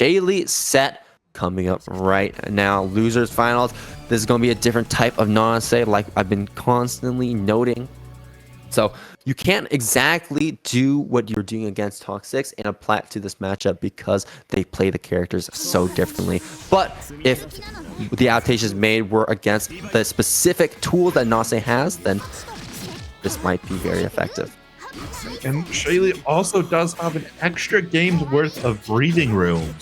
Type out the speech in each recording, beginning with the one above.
Shaly set coming up right now. Losers finals. This is going to be a different type of Nanase, like I've been constantly noting. So you can't exactly do what you're doing against Toxics and apply it to this matchup because they play the characters so differently. But if the adaptations made were against the specific tool that Nanase has, then this might be very effective. And Shaly also does have an extra game's worth of breathing room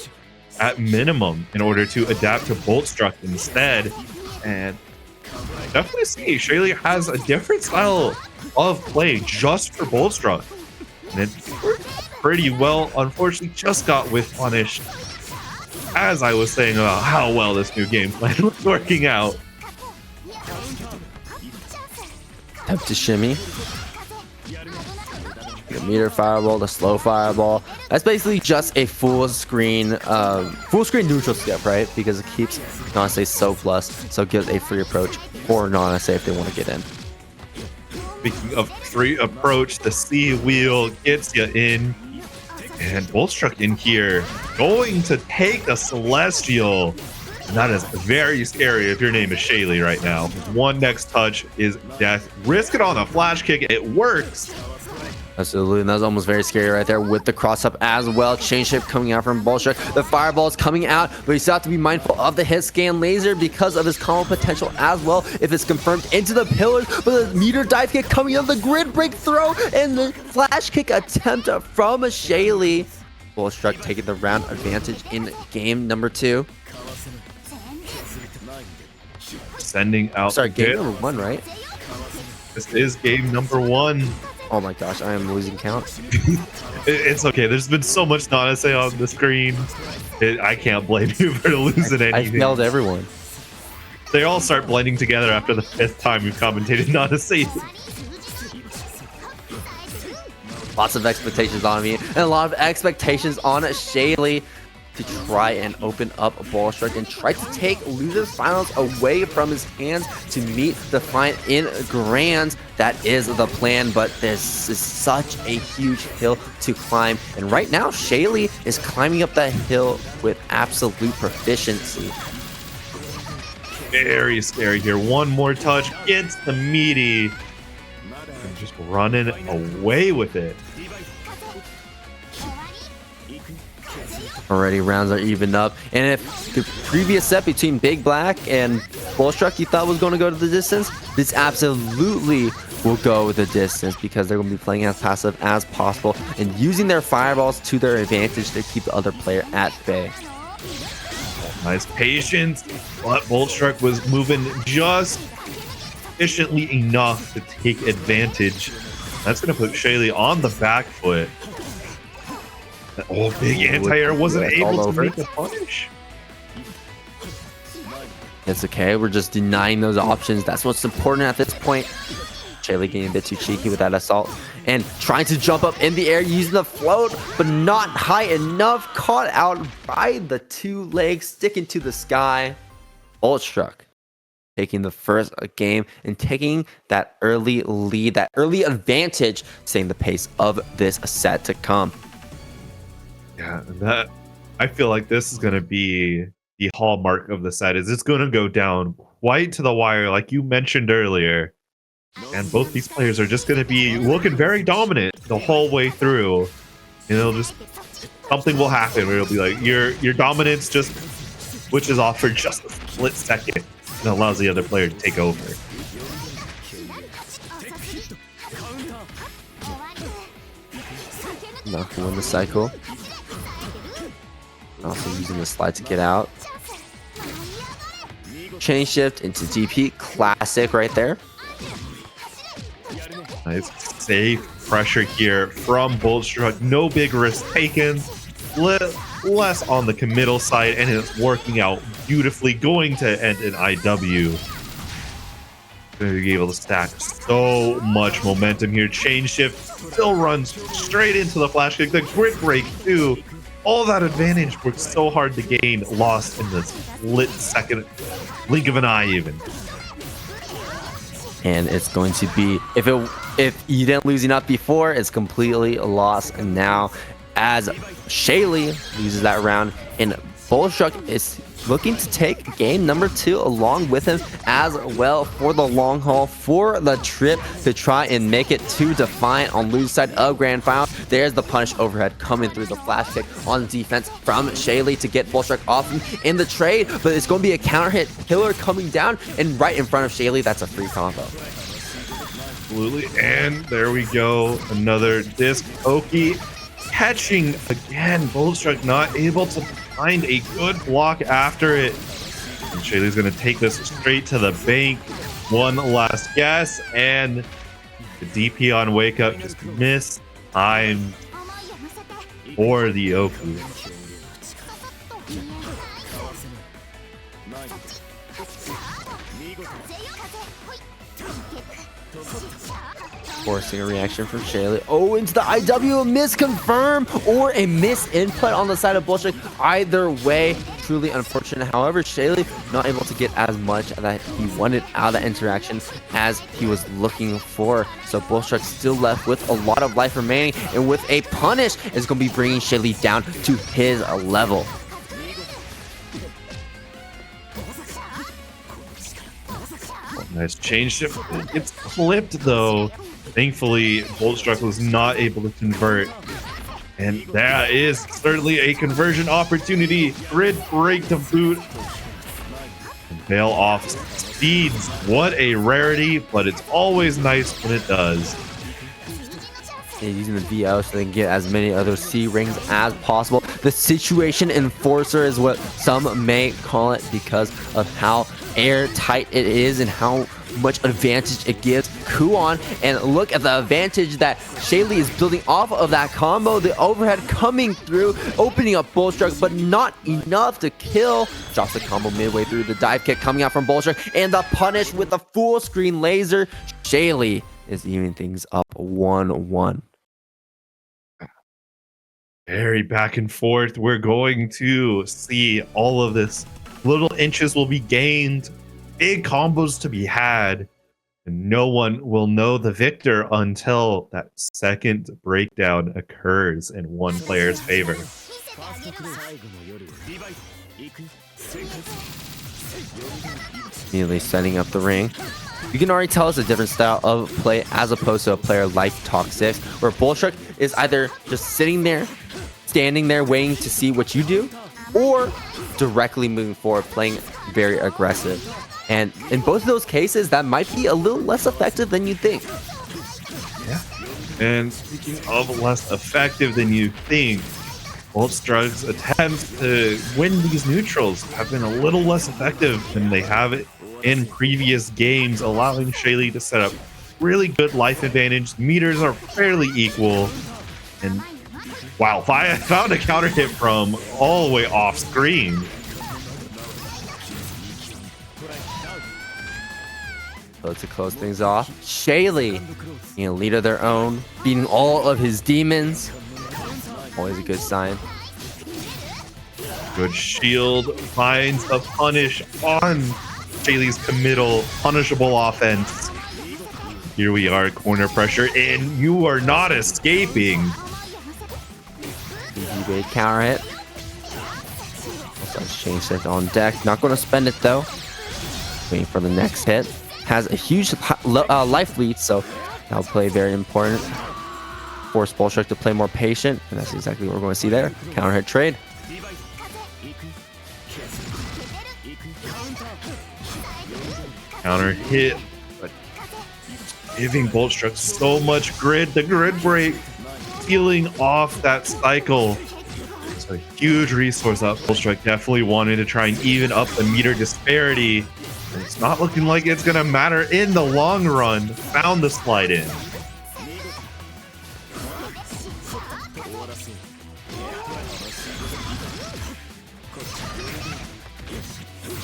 at minimum in order to adapt to Boltstruck instead. And definitely see Shaly has a different style of play just for Boltstruck. And it worked pretty well. Unfortunately, just got whiff punished. As I was saying about how well this new game plan was working out. Attempt to shimmy. The meter fireball, the slow fireball. That's basically just a full screen neutral skip, right? Because it keeps Nanase so plus, so it gives a free approach for Nanase if they want to get in. Speaking of free approach, the C wheel gets you in, and Boltstruck in here going to take a Celestial. And that is very scary if your name is Shaly right now. One next touch is death. Risk it on a flash kick. It works. Absolutely, and that was almost very scary right there with the cross-up as well. Chain shift coming out from Boltstruck. The fireball is coming out, but you still have to be mindful of the hit scan laser because of his combo potential as well. If it's confirmed into the pillars, but the meter dive kick coming out, the grid break throw, and the flash kick attempt from a Shaly. Boltstruck taking the round advantage in game number 2. Sending out. Sorry, game number 1, right? This is game number 1. Oh my gosh, I am losing count. It's okay. There's been so much Nanase on the screen. I can't blame you for losing anything. I failed everyone. They all start blending together after the 5th time you've commentated Nanase. Lots of expectations on me, and a lot of expectations on Shaly to try and open up Boltstruck and try to take losers finals away from his hands to meet the fight in grands. That is the plan, but this is such a huge hill to climb, and right now Shaly is climbing up that hill with absolute proficiency. Very scary here. One more touch gets the meaty and just running away with it. Already rounds are evened up, and if the previous set between Big Black and Boltstruck you thought was going to go to the distance, this absolutely will go the distance because they're going to be playing as passive as possible and using their fireballs to their advantage to keep the other player at bay. Nice patience, but Boltstruck was moving just efficiently enough to take advantage. That's going to put Shaly on the back foot. Oh, big anti-air wasn't able to make a punish. It's okay. We're just denying those options. That's what's important at this point. Shaly getting a bit too cheeky with that assault and trying to jump up in the air using the float, but not high enough. Caught out by the 2 legs sticking to the sky. Boltstruck taking the first game and taking that early lead, that early advantage, setting the pace of this set to come. Yeah, that I feel like this is going to be the hallmark of the set. Is it's going to go down quite to the wire, like you mentioned earlier, and both these players are just going to be looking very dominant the whole way through. And it'll just something will happen where it'll be like your dominance just switches off for just a split second and allows the other player to take over. Not to win the cycle. Also using the slide to get out. Chain shift into DP. Classic right there. Nice safe pressure here from Boltstruck. No big risk taken. Less on the committal side, and it's working out beautifully. Going to end an IW. Going to be able to stack so much momentum here. Chain shift still runs straight into the flash kick. The grid break too. All that advantage worked so hard to gain, lost in the split second, blink of an eye even. And it's going to be, if you didn't lose enough before, it's completely lost. And now as Shaly loses that round, and Boltstruck is looking to take game number 2 along with him as well for the long haul, for the trip to try and make it to Defiant on loser side of Grand Final. There's the punish overhead coming through, the flash kick on defense from Shaly to get Boltstruck off him in the trade, but it's going to be a counter hit killer coming down and right in front of Shaly. That's a free combo. Absolutely, and there we go. Another disc pokey. Catching again. Boltstruck not able to find a good block after it. And Shaly's going to take this straight to the bank. One last guess, and the DP on Wake Up just missed time for the Oku. Forcing a reaction from Shaly. Oh, into the IW, a misconfirm or a misinput on the side of Boltstruck. Either way, truly unfortunate. However, Shaly not able to get as much that he wanted out of that interaction as he was looking for. So Boltstruck still left with a lot of life remaining, and with a punish is going to be bringing Shaly down to his level. Nice change shift. It's clipped though. Thankfully, Boltstruck was not able to convert. And that is certainly a conversion opportunity. Grid break to boot. Bail off speeds. What a rarity, but it's always nice when it does. And using the VO so they can get as many other C rings as possible. The situation enforcer is what some may call it because of how airtight it is and how much advantage it gives Kuon. And look at the advantage that Shaly is building off of that combo. The overhead coming through, opening up Boltstruck, but not enough to kill. Drops the combo midway through. The dive kick coming out from Boltstruck, and the punish with the full screen laser. Shaly is evening things up 1-1. Very back and forth. We're going to see all of this. Little inches will be gained, big combos to be had, and no one will know the victor until that second breakdown occurs in one player's favor. Immediately setting up the ring. You can already tell it's a different style of play as opposed to a player like Toxic, where Boltstruck is either just sitting there, standing there waiting to see what you do, or directly moving forward, playing very aggressive. And in both of those cases, that might be a little less effective than you think. Yeah. And speaking of less effective than you think, Boltstruck's attempts to win these neutrals have been a little less effective than they have in previous games, allowing Shaly to set up really good life advantage. Meters are fairly equal. And wow, I found a counter hit from all the way off screen. So to close things off, Shaly, lead of their own, beating all of his demons. Always a good sign. Good shield finds a punish on Shaly's committal, punishable offense. Here we are, corner pressure, and you are not escaping. Easy bait counter hit. Also change set on deck. Not going to spend it though. Waiting for the next hit. Has a huge life lead, so that'll play very important. Force Boltstruck to play more patient, and that's exactly what we're going to see there. Counter hit trade. Counter hit, but giving Boltstruck so much grid. The grid break, peeling off that cycle. It's a huge resource up. Boltstruck definitely wanted to try and even up the meter disparity. And it's not looking like it's going to matter in the long run. Found the slide in.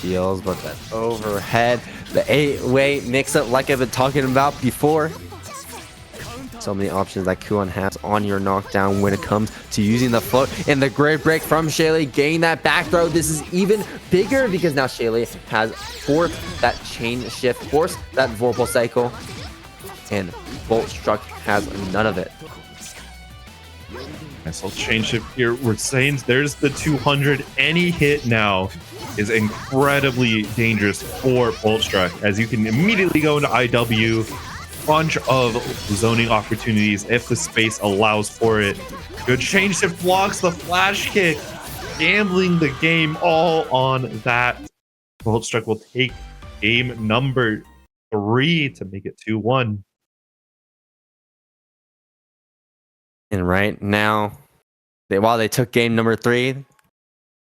Deals, but that overhead, the 8-way mix-up like I've been talking about before. So many options that Kuon has on your knockdown when it comes to using the float. And the great break from Shaly, getting that back throw. This is even bigger because now Shaly has forced that chain shift, forced that Vorpal cycle, and Boltstruck has none of it. Nice little chain shift here. We're saying there's the 200. Any hit now is incredibly dangerous for Boltstruck, as you can immediately go into IW. Bunch of zoning opportunities if the space allows for it. Good chain shift blocks the flash kick, gambling the game all on that. Boltstruck will take game number 3 to make it 2-1. And right now, while they took game number 3,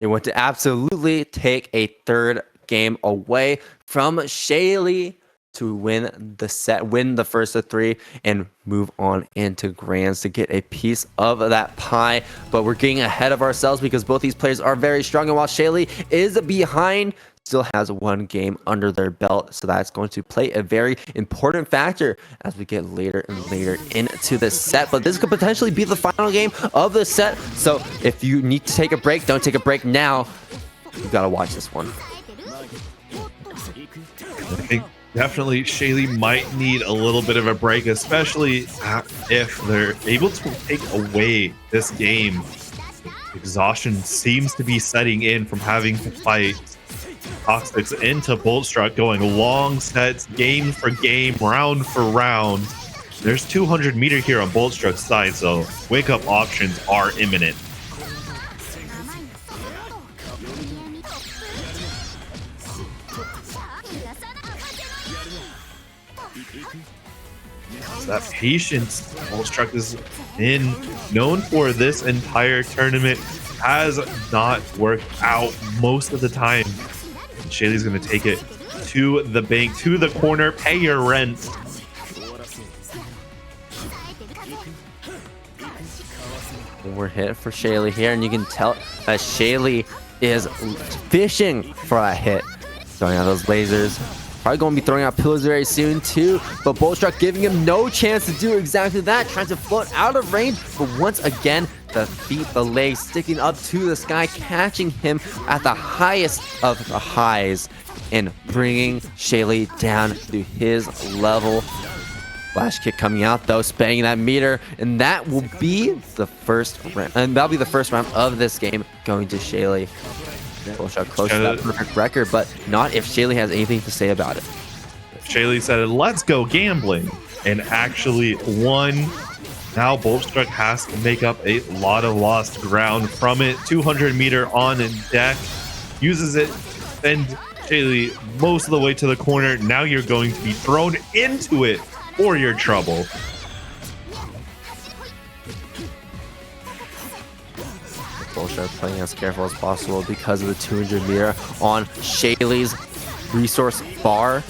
they want to absolutely take a third game away from Shaly to win the set, win the first of 3, and move on into grands to get a piece of that pie. But we're getting ahead of ourselves because both these players are very strong, and while Shaly is behind, still has 1 game under their belt, so that's going to play a very important factor as we get later and later into the set. But this could potentially be the final game of the set, so if you need to take a break, don't take a break now. You gotta watch this one. I think definitely Shaly might need a little bit of a break, especially if they're able to take away this game. Exhaustion seems to be setting in from having to fight Toxics into Boltstruck, going long sets, game for game, round for round. There's 200 meter here on Boltstruck's side, so wake up options are imminent. That patience Boltstruck has been known for this entire tournament has not worked out most of the time. Shaly's going to take it to the bank, to the corner, pay your rent. We're hit for Shaly here, and you can tell that Shaly is fishing for a hit. Throwing out those lasers. Probably going to be throwing out pillars very soon too, but Boltstruck giving him no chance to do exactly that, trying to float out of range, but once again, the feet, the legs sticking up to the sky, catching him at the highest of the highs and bringing Shaly down to his level. Flash kick coming out though, spanging that meter, and that will be the first round, and that'll be the first round of this game going to Shaly. Boltstruck close to that perfect record, but not if Shaly has anything to say about it. Shaly said, "Let's go gambling," and actually won. Now Boltstruck has to make up a lot of lost ground from it. 200 meter on deck, uses it, and Shaly most of the way to the corner. Now you're going to be thrown into it for your trouble. Boltstruck playing as careful as possible because of the 200 meter on Shaly's resource bar.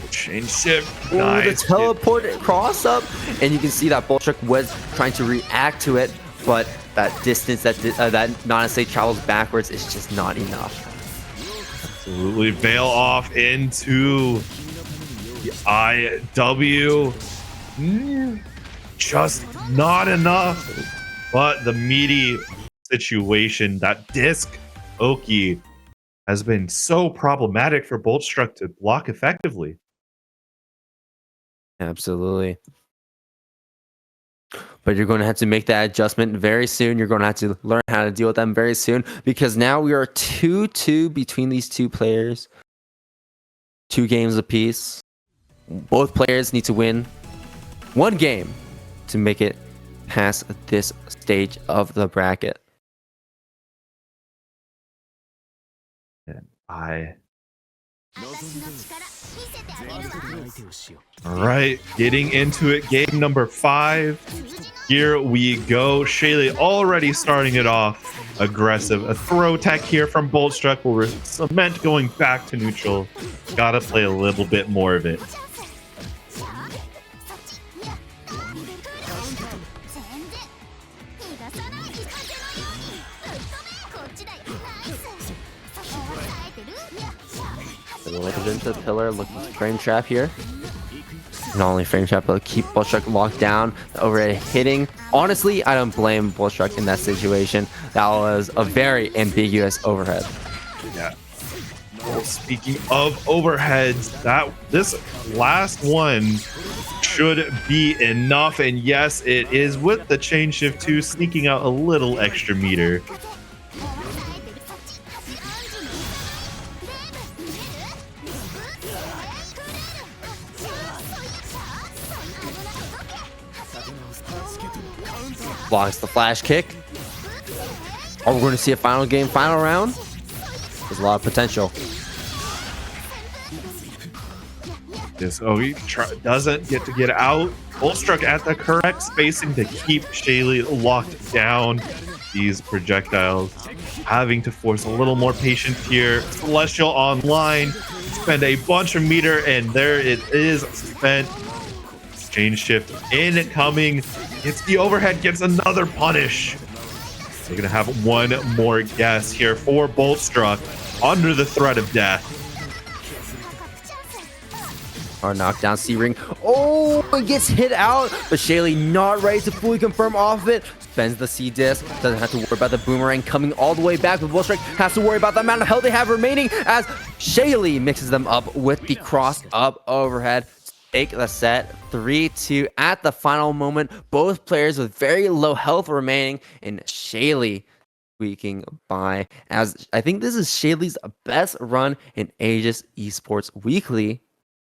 Chain shift. Ooh, Nice. the teleport cross up, and you can see that Boltstruck was trying to react to it, but that distance that Nanase travels backwards is just not enough. Absolutely veil off into the IW. Just not enough. But the meaty situation, that disc Oki, has been so problematic for Boltstruck to block effectively. Absolutely. But you're going to have to make that adjustment very soon. You're going to have to learn how to deal with them very soon, because now we are 2-2 between these two players. 2 games apiece. Both players need to win 1 game to make it past this stage of the bracket. And all right, getting into it, game number 5. Here we go. Shaly already starting it off aggressive. A throw tech here from Boltstruck will cement going back to neutral. Gotta play a little bit more of it. Into the pillar, looking to frame trap here. Not only frame trap, but keep Boltstruck locked down. The overhead hitting. Honestly, I don't blame Boltstruck in that situation. That was a very ambiguous overhead. Yeah. Well, speaking of overheads, this last one should be enough. And yes, it is, with the chain shift 2 sneaking out a little extra meter. Blocks the flash kick. Are we going to see a final game, final round? There's a lot of potential. Yes, oh, he doesn't get out. Boltstruck at the correct spacing to keep Shaly locked down. These projectiles having to force a little more patience here. Celestial online, spend a bunch of meter, and there it is spent. Chain shift incoming. It's the overhead, gets another punish. We're gonna have one more guess here for Boltstruck under the threat of death. Our knockdown C-ring. Oh, it gets hit out, but Shaly not ready to fully confirm off of it. Spends the C-disc. Doesn't have to worry about the boomerang coming all the way back, but Boltstruck has to worry about the amount of health they have remaining as Shaly mixes them up with the cross-up overhead. Take the set 3-2 at the final moment. Both players with very low health remaining, and Shaly squeaking by, as I think this is Shaly's best run in Aegis Esports Weekly.